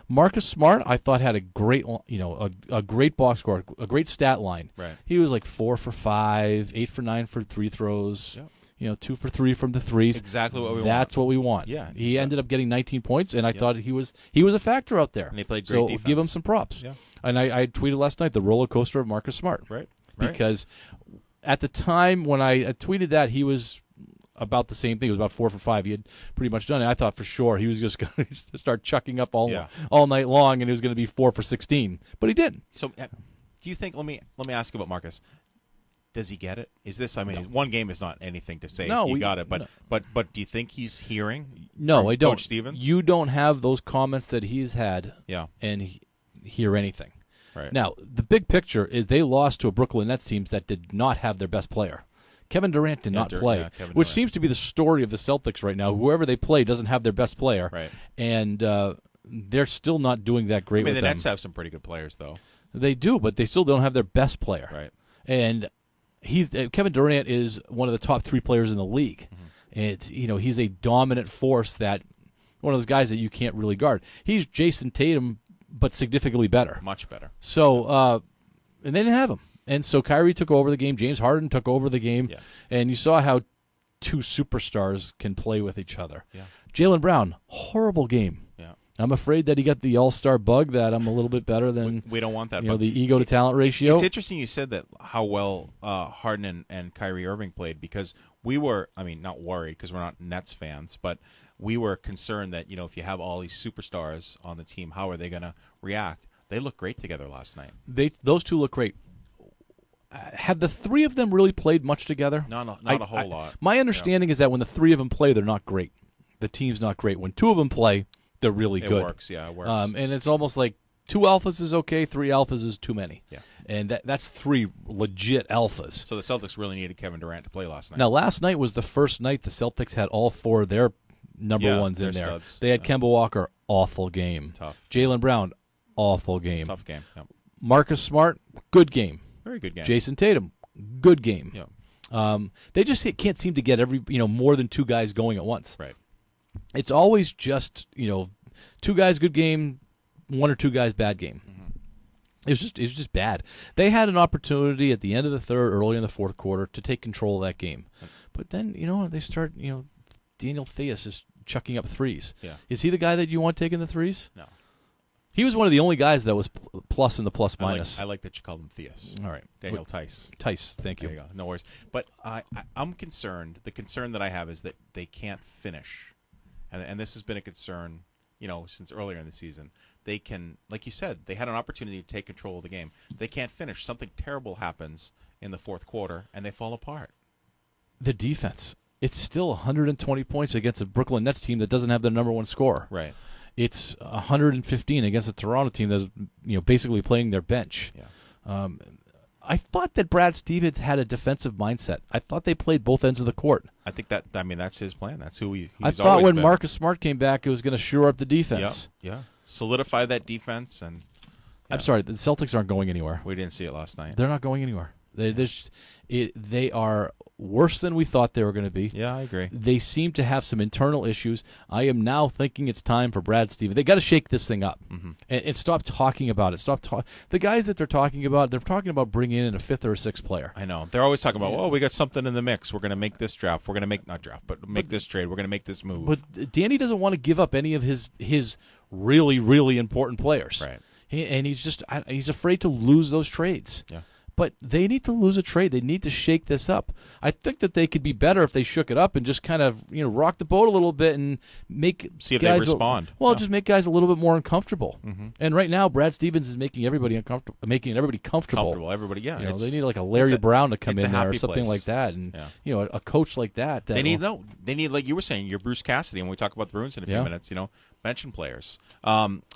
Marcus Smart, I thought, had a great a great box score, a great stat line. Right. He was like 4 for 5, 8 for 9 for 3 throws. Yep. 2 for 3 from the threes. Exactly what we want. That's what we want. Yeah. He ended up getting 19 points, and I thought he was a factor out there. And he played great defense. So give him some props. Yeah. And I tweeted last night the roller coaster of Marcus Smart. Right. Because at the time when I tweeted that, he was about the same thing. It was about 4 for 5. He had pretty much done it. I thought for sure he was just going to start chucking up all night long, and it was going to be 4 for 16. But he didn't. So, do you think? Let me ask you about Marcus. Does he get it? Is this? I mean, one game is not anything to say. No, he got it. But do you think he's hearing? No, I don't. Coach Stevens? You don't have those comments that he's had. Yeah. And hear anything. Right. Now, the big picture is they lost to a Brooklyn Nets team that did not have their best player. Kevin Durant did not play, which seems to be the story of the Celtics right now. Whoever they play doesn't have their best player, right. And they're still not doing that great with them. The Nets have some pretty good players, though. They do, but they still don't have their best player. Right. And Kevin Durant is one of the top 3 players in the league. Mm-hmm. He's a dominant force, that one of those guys that you can't really guard. He's Jason Tatum, but significantly better. Much better. So, and they didn't have him. And so Kyrie took over the game. James Harden took over the game. Yeah. And you saw how 2 superstars can play with each other. Yeah. Jaylen Brown, horrible game. Yeah. I'm afraid that he got the all-star bug, that I'm a little bit better than we don't want that. The ego to talent ratio. It's interesting you said that, how well Harden and Kyrie Irving played, because we were, not worried because we're not Nets fans, but we were concerned that, if you have all these superstars on the team, how are they going to react? They looked great together last night. Those 2 look great. Have the 3 of them really played much together? Not a whole lot. My understanding is that when the 3 of them play, they're not great. The team's not great. When 2 of them play, they're really good. It works. And it's almost like 2 alphas is okay, 3 alphas is too many. Yeah. And that's 3 legit alphas. So the Celtics really needed Kevin Durant to play last night. Now, last night was the first night the Celtics had all 4 of their number ones in there. Studs. They had Kemba Walker, awful game. Tough. Jaylen Brown, awful game. Tough game. Yep. Marcus Smart, good game. Very good game. Jason Tatum, good game. Yeah. They just can't seem to get more than 2 guys going at once. Right. It's always just 2 guys good game, 1 or 2 guys bad game. Mm-hmm. It was just bad. They had an opportunity at the end of the third, early in the fourth quarter, to take control of that game, but then they start. Daniel Theus is chucking up threes. Yeah. Is he the guy that you want taking the threes? No. He was one of the only guys that was plus in the plus minus. I like that you called him Theus. All right. Daniel Tice. Tice, thank you. There you go. No worries. But I'm concerned. The concern that I have is that they can't finish. And this has been a concern, since earlier in the season. They can, like you said, they had an opportunity to take control of the game. They can't finish. Something terrible happens in the fourth quarter, and they fall apart. The defense. It's still 120 points against a Brooklyn Nets team that doesn't have their number 1 scorer. Right. It's 115 against a Toronto team that's basically playing their bench. Yeah. I thought that Brad Stevens had a defensive mindset. I thought they played both ends of the court. I think that's his plan. That's who he's I thought when Marcus Smart came back, it was going to shore up the defense. Yeah. Solidify that defense. And I'm sorry, the Celtics aren't going anywhere. We didn't see it last night. They're not going anywhere. They are worse than we thought they were going to be. Yeah, I agree. They seem to have some internal issues. I am now thinking it's time for Brad Stevens. They got to shake this thing up and stop talking about it. The guys that they're talking about bringing in a 5th or a 6th player. I know. They're always talking about, we got something in the mix. We're going to make this draft. We're going to make make this trade. We're going to make this move. But Danny doesn't want to give up any of his really, really important players. Right. And he's afraid to lose those trades. Yeah. But they need to lose a trade. They need to shake this up. I think that they could be better if they shook it up and just kind of rock the boat a little bit and see if they respond. Just make guys a little bit more uncomfortable. Mm-hmm. And right now, Brad Stevens is making everybody uncomfortable, making everybody comfortable. Everybody, yeah. They need like a Larry Brown to come in there or something like that, and a coach like that. They need like you were saying, your Bruce Cassidy. And when we talk about the Bruins in a few minutes, mention players.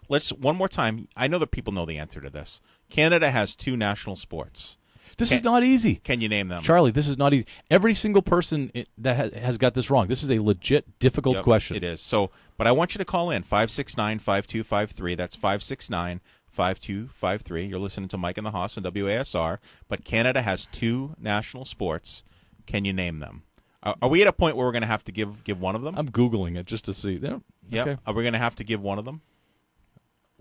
Let's one more time. I know that people know the answer to this. Canada has 2 national sports. This is not easy. Can you name them? Charlie, this is not easy. Every single person that has got this wrong. This is a legit difficult question. It is. But I want you to call in 569-5253. That's 569-5253. You're listening to Mike and the Hoss on WASR. But Canada has 2 national sports. Can you name them? Are we at a point where we're going to have to give one of them? I'm Googling it just to see. Yeah. Okay. Are we going to have to give one of them?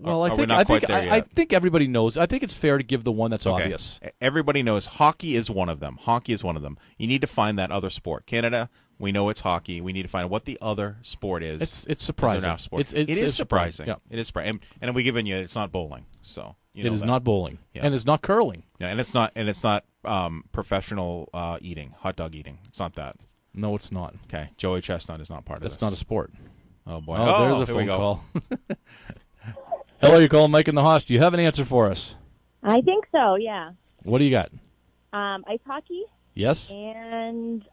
Well, I think everybody knows. I think it's fair to give the one that's obvious. Everybody knows hockey is one of them. You need to find that other sport. Canada, we know it's hockey. We need to find what the other sport is. It's surprising. It is surprising. Yeah. It is surprising. And we given you it's not bowling. So it is not bowling, and it's not curling. Yeah, and it's not professional eating, hot dog eating. It's not that. No, it's not. Okay, Joey Chestnut is not part of this. That's not a sport. Oh boy. There's a phone call. Hello, you're calling Mike and the Hoss. Do you have an answer for us? I think so, yeah. What do you got? Ice hockey. Yes. And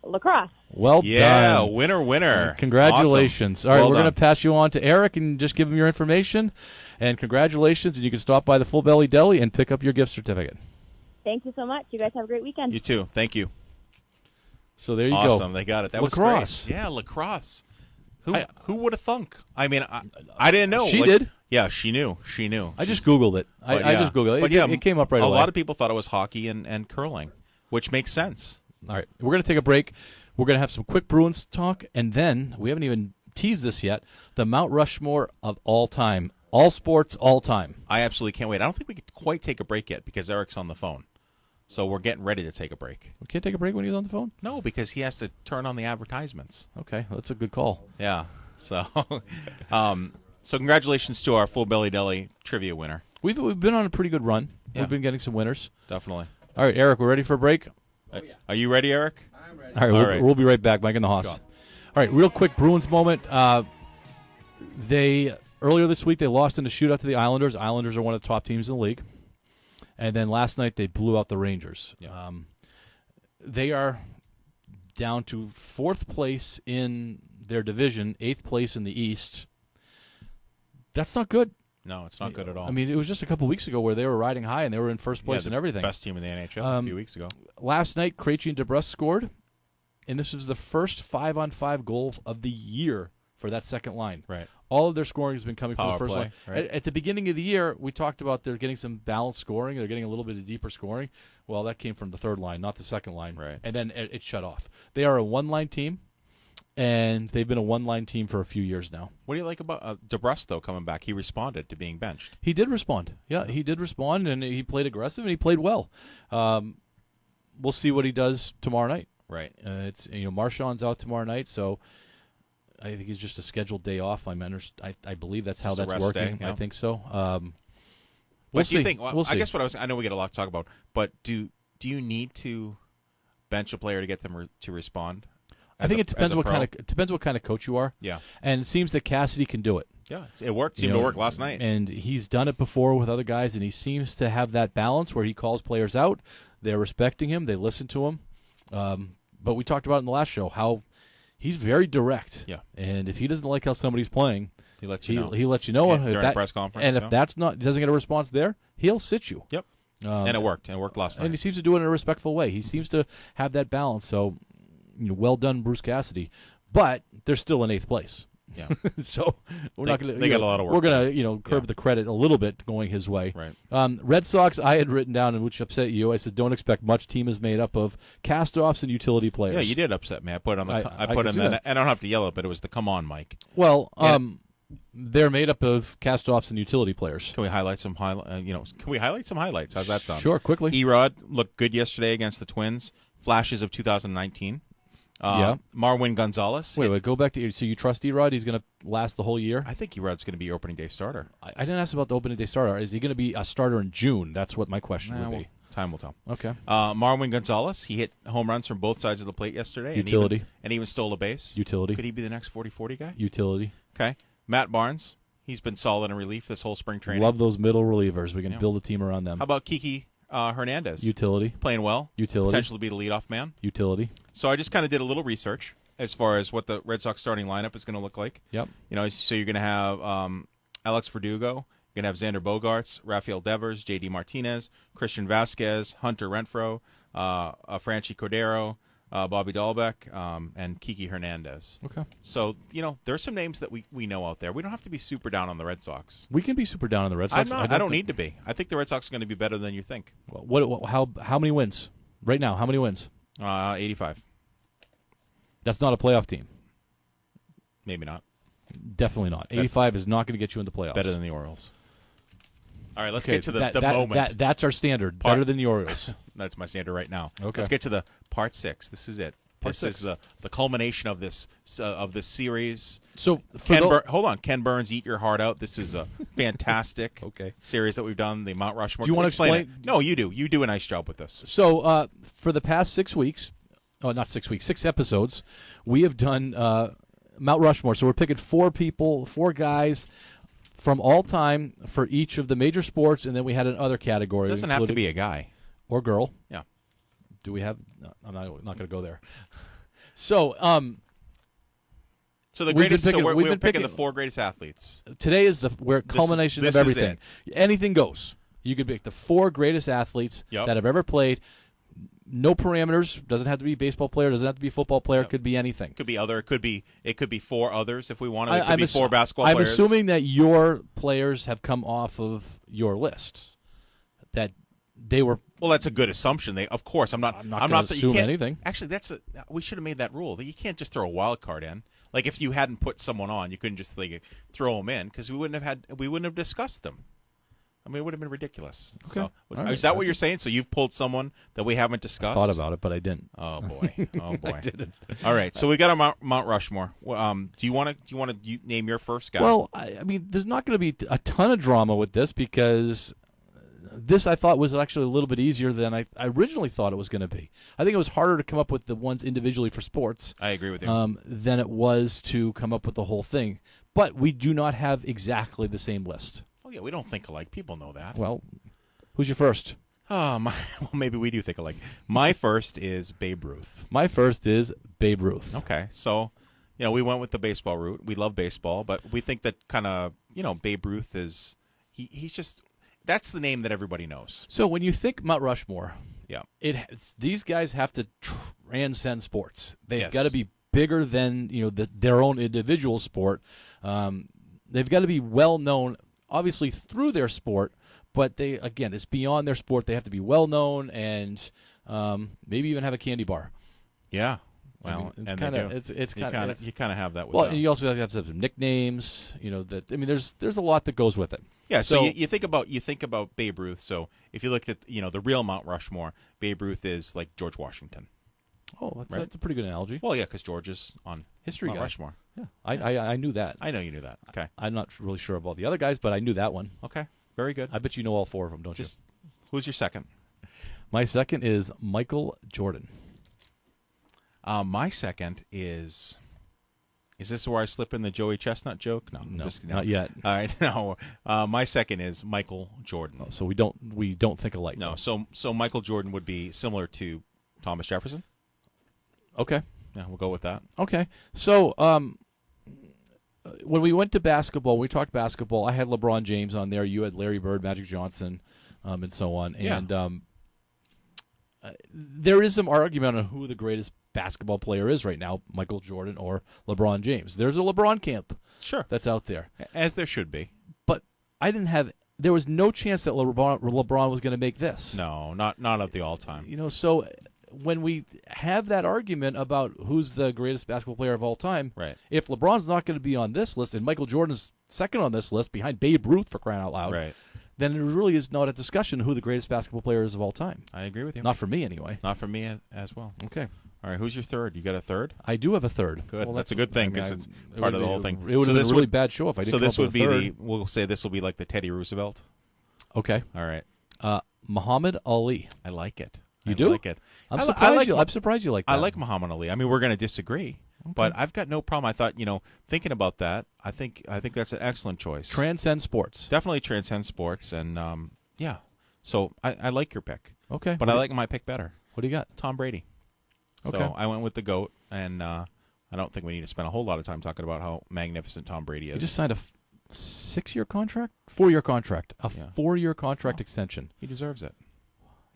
lacrosse. Well done. Yeah, winner. Congratulations. Awesome. All right, Well we're going done. to pass you on to Eric and just give him your information. And congratulations, and you can stop by the Full Belly Deli and pick up your gift certificate. Thank you so much. You guys have a great weekend. You too. Thank you. So there you go. Awesome. They got it. That Lacrosse. was great. Yeah, lacrosse. Who would have thunk? I mean, I didn't know. She did. Yeah, she knew. I just Googled it. I just Googled it. But yeah, it came up right away. A lot of people thought it was hockey and curling, which makes sense. All right, we're going to take a break. We're going to have some quick Bruins talk, and then we haven't even teased this yet, the Mount Rushmore of all time. All sports, all time. I absolutely can't wait. I don't think we could quite take a break yet because Eric's on the phone. So we're getting ready to take a break. We can't take a break when he's on the phone? No, because he has to turn on the advertisements. Okay, that's a good call. Yeah. So so congratulations to our Full Belly Deli trivia winner. We've been on a pretty good run. Yeah. We've been getting some winners. Definitely. All right, Eric, we're ready for a break? Are you ready, Eric? I'm ready. All right, we'll be right back. Mike and the Hoss. Sure. All right, real quick Bruins moment. Earlier this week, they lost in a shootout to the Islanders. Islanders are one of the top teams in the league. And then last night, they blew out the Rangers. Yeah. They are down to 4th place in their division, 8th place in the East. That's not good. No, it's not good at all. I mean, it was just a couple weeks ago where they were riding high and they were in first place and everything. Best team in the NHL a few weeks ago. Last night, Krejci and DeBrus scored, and this was the first 5-on-5 goal of the year for that second line. Right. All of their scoring has been coming from Power the first play, line. right. At the beginning of the year, we talked about they're getting some balanced scoring. They're getting a little bit of deeper scoring. Well, that came from the third line, not the second line. Right. And then it shut off. They are a one-line team, and they've been a one-line team for a few years now. What do you like about DeBrus, though, coming back? He responded to being benched. He did respond. Yeah, he did respond, and he played aggressive, and he played well. We'll see what he does tomorrow night. Right. It's Marchand's out tomorrow night, so I think he's just a scheduled day off. I believe that's how Just a that's rest working. day, yeah. I think so. But do you think? We'll see. I guess I know we get a lot to talk about, but do you need to bench a player to get them to respond? I think it depends what kind of coach you are. Yeah. And it seems that Cassidy can do it. Yeah, it worked. Seemed to work last night. And he's done it before with other guys, and he seems to have that balance where he calls players out. They're respecting him. They listen to him. But we talked about in the last show how he's very direct. Yeah. And if he doesn't like how somebody's playing, He lets you know. He'll let you know. Yeah, during a press conference. And if that's not, he doesn't get a response there, he'll sit you. Yep. And it worked. And it worked last night. And he seems to do it in a respectful way. He seems to have that balance. So, well done, Bruce Cassidy. But they're still in 8th place. Yeah. So we're not going to. They got a lot of work. We're going to, curb the credit a little bit going his way. Right. Red Sox, I had written down, and which upset you. I said, don't expect much. Team is made up of cast-offs and utility players. Yeah, you did upset me. I put on the. I put can in see the. that. I don't have to yell it, but it was the come on, Mike. Well, they're made up of cast-offs and utility players. Can we highlight some Can we highlight some highlights? How's that sound? Sure, quickly. Erod looked good yesterday against the Twins. Flashes of 2019. Yeah. Marwin Gonzalez. Wait, go back to. So you trust Erod? He's going to last the whole year? I think Erod's going to be opening day starter. I didn't ask about the opening day starter. Is he going to be a starter in June? That's what my question would be. Time will tell. Okay. Marwin Gonzalez, he hit home runs from both sides of the plate yesterday. Utility. And even stole a base. Utility. Could he be the next 40-40 guy? Utility. Okay. Matt Barnes, he's been solid in relief this whole spring training. Love those middle relievers. We can build a team around them. How about Kiki Hernandez? Utility. Playing well. Utility. Potential to be the leadoff man. Utility. So I just kind of did a little research as far as what the Red Sox starting lineup is going to look like. Yep. So you're going to have Alex Verdugo. You're going to have Xander Bogaerts, Rafael Devers, J.D. Martinez, Christian Vasquez, Hunter Renfroe, Franchi Cordero, Bobby Dahlbeck, and Kiki Hernandez. Okay. So, there's some names that we know out there. We don't have to be super down on the Red Sox. We can be super down on the Red Sox. I don't need to be. I think the Red Sox are going to be better than you think. How many wins? Right now, how many wins? 85. That's not a playoff team. Maybe not. Definitely not. 85 is not going to get you in the playoffs. Better than the Orioles. All right, let's get to the moment. That's our standard. Better than the Orioles. That's my standard right now. Okay. Let's get to the part 6. This is it. This is the culmination of this series. So hold on, Ken Burns, eat your heart out. This is a fantastic series that we've done. The Mount Rushmore. Do you want to explain it? No, you do. You do a nice job with this. So for the past 6 weeks, not 6 weeks, 6 episodes, we have done Mount Rushmore. So we're picking 4 people, 4 guys from all time for each of the major sports, and then we had another category. It doesn't have to be a guy or girl. Yeah. Do we have? No, I'm not going to go there. So, so the greatest. We're picking the 4 greatest athletes. Today is the culmination of everything. Anything goes. You could pick the 4 greatest athletes that have ever played. No parameters. Doesn't have to be a baseball player. Doesn't have to be a football player. Could be anything. Could be other. It could be 4 others if we wanted. It could be 4 basketball players. I'm assuming that your players have come off of your lists. That they were. Well, that's a good assumption. Of course, I'm not going to assume anything. Actually, we should have made that rule that you can't just throw a wild card in. Like if you hadn't put someone on, you couldn't just throw them in because we wouldn't have discussed them. I mean, it would have been ridiculous. Okay. So, right. Is that what you're saying? So you've pulled someone that we haven't discussed? I thought about it, but I didn't. Oh boy! Oh boy! I didn't. All right, so we got a Mount Rushmore. Do you want to name your first guy? Well, I mean, there's not going to be a ton of drama with this because this I thought was actually a little bit easier than I originally thought it was going to be. I think it was harder to come up with the ones individually for sports. I agree with you. Than it was to come up with the whole thing. But we do not have exactly the same list. Oh yeah, we don't think alike. People know that. Well, who's your first? Well, maybe we do think alike. My first is Babe Ruth. My first is Babe Ruth. Okay, so we went with the baseball route. We love baseball, but we think that kind of Babe Ruth is he's just that's the name that everybody knows. So when you think Mount Rushmore, these guys have to transcend sports. They've got to be bigger than their own individual sport. They've got to be well known, obviously through their sport, but it's beyond their sport. They have to be well known and maybe even have a candy bar. Yeah. Well, you kind of have that with them. And you also have to have some nicknames. There's a lot that goes with it. Yeah. So you think about Babe Ruth. So if you looked at the real Mount Rushmore, Babe Ruth is like George Washington. Oh, that's a pretty good analogy. Well, yeah, because George is on history Mount guy. Rushmore. Yeah, I knew that. I know you knew that. Okay. I'm not really sure of all the other guys, but I knew that one. Okay, very good. I bet you know all 4 of them, don't you? Who's your second? My second is Michael Jordan. My second is this where I slip in the Joey Chestnut joke? No, not yet. All right, no. My second is Michael Jordan. Oh, so we don't think alike. No, so Michael Jordan would be similar to Thomas Jefferson. Okay. Yeah, we'll go with that. Okay. So when we went to basketball, we talked basketball. I had LeBron James on there. You had Larry Bird, Magic Johnson, and so on. And there is some argument on who the greatest basketball player is right now, Michael Jordan or LeBron James. There's a LeBron camp that's out there. As there should be. But there was no chance that LeBron was going to make this. No, not of the all-time. So when we have that argument about who's the greatest basketball player of all time, right? If LeBron's not going to be on this list and Michael Jordan's second on this list behind Babe Ruth for crying out loud, right? Then it really is not a discussion who the greatest basketball player is of all time. I agree with you. Not for me, anyway. Not for me as well. Okay. All right, who's your third? You got a third? I do have a third. Good. Well, that's a good thing because it's part of the whole thing. It would have been a really bad show if I didn't come up with a third. We'll say this will be like the Teddy Roosevelt. Okay. All right. Muhammad Ali. I like it. You do? I like it. I'm surprised you like that. I like Muhammad Ali. I mean, we're going to disagree, but I've got no problem. I thought, thinking about that, I think that's an excellent choice. Transcend sports. Definitely transcend sports, and yeah. So I like your pick. Okay. But I like my pick better. What do you got? Tom Brady. Okay. So I went with the GOAT, and I don't think we need to spend a whole lot of time talking about how magnificent Tom Brady is. He just signed a 6-year contract? 4-year contract. A 4-year contract extension. He deserves it.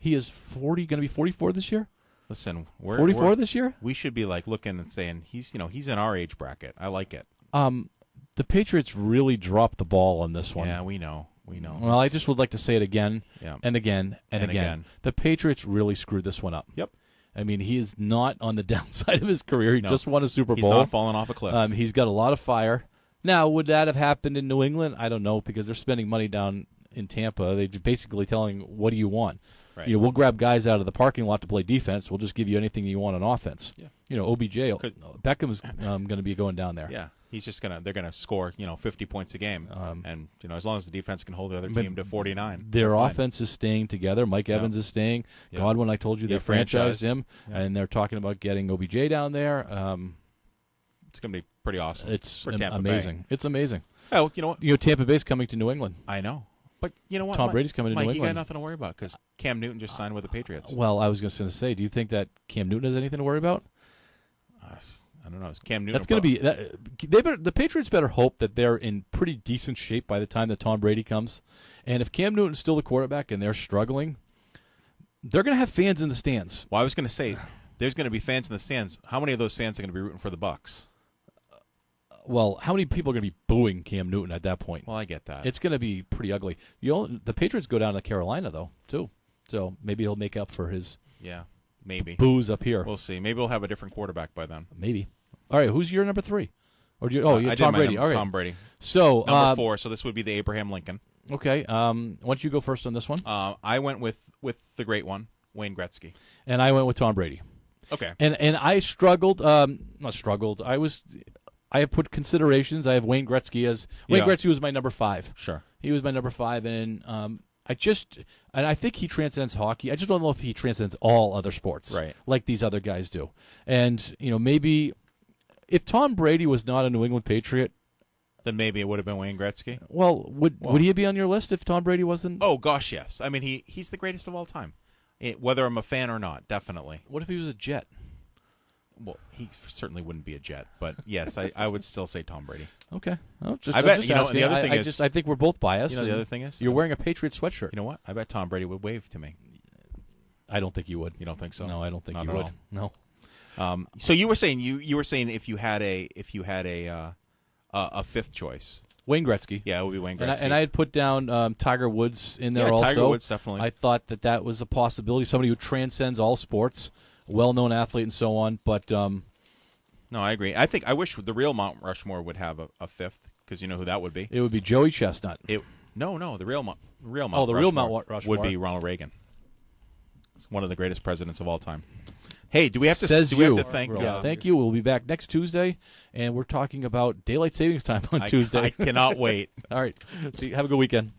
He is going to be 44 this year? Listen, 44 this year? We should be looking and saying he's in our age bracket. I like it. The Patriots really dropped the ball on this one. Yeah, we know. Well, I just would like to say it again and again and again. again. The Patriots really screwed this one up. Yep. I mean, he is not on the downside of his career. He just won a Super Bowl. He's not falling off a cliff. He's got a lot of fire. Now, would that have happened in New England? I don't know, because they're spending money down in Tampa. They're basically telling, what do you want? Right. We'll grab guys out of the parking lot to play defense. We'll just give you anything you want on offense. Yeah. OBJ, Beckham's going to be going down there. Yeah. He's just they're gonna score 50 points a game, and as long as the defense can hold the other team to 49. Their offense is staying together. Mike Evans is staying. Yeah. Godwin, I told you, they franchised him, and they're talking about getting OBJ down there. It's gonna be pretty awesome. It's for Tampa amazing. Bay. It's amazing. Oh, you know what? Tampa Bay's coming to New England. I know. But you know what? Tom Brady's coming to New Mike, you England. got nothing to worry about because Cam Newton just signed with the Patriots. Well, I was going to say, do you think that Cam Newton has anything to worry about? I don't know. Is Cam Newton? That's going to be. The Patriots better hope that they're in pretty decent shape by the time that Tom Brady comes. And if Cam Newton's still the quarterback and they're struggling, they're going to have fans in the stands. Well, I was going to say, there's going to be fans in the stands. How many of those fans are going to be rooting for the Bucs? Well, how many people are going to be booing Cam Newton at that point? Well, I get that. It's going to be pretty ugly. The Patriots go down to Carolina, though, too. So maybe he'll make up for his boos up here. We'll see. Maybe we'll have a different quarterback by then. Maybe. All right, who's your number 3? Or you Tom Brady. All right. Tom Brady. So number 4. So this would be the Abraham Lincoln. Okay. Why don't you go first on this one? I went with the great one, Wayne Gretzky. And I went with Tom Brady. Okay. And I struggled. Not struggled. I have put considerations. I have Wayne Gretzky as Wayne Gretzky was my number 5. Sure. He was my number 5, and I think he transcends hockey. I just don't know if he transcends all other sports, right, like these other guys do. And maybe if Tom Brady was not a New England Patriot, then maybe it would have been Wayne Gretzky. Well, would he be on your list if Tom Brady wasn't? Oh gosh, yes. I mean, he's the greatest of all time, whether I'm a fan or not. Definitely. What if he was a Jet? Well, he certainly wouldn't be a Jet, but yes, I would still say Tom Brady. Okay. I bet the other thing is, I think we're both biased. The other thing is, you're wearing a Patriot sweatshirt. You know what? I bet Tom Brady would wave to me. I don't think you would. You don't think so? No, I don't think you would. No. So you were saying if you had a fifth choice, Wayne Gretzky. Yeah, it would be Wayne Gretzky. And I had put down Tiger Woods in there also. Tiger Woods, definitely. I thought that was a possibility. Somebody who transcends all sports, well-known athlete and so on. But no, I agree. I wish the real Mount Rushmore would have a fifth, because you know who that would be. It would be Joey Chestnut. No, the real Mount Rushmore would be Ronald Reagan. One of the greatest presidents of all time. Hey, do we have to thank? Thank you. We'll be back next Tuesday, and we're talking about daylight savings time on Tuesday. I cannot wait. All right. Have a good weekend.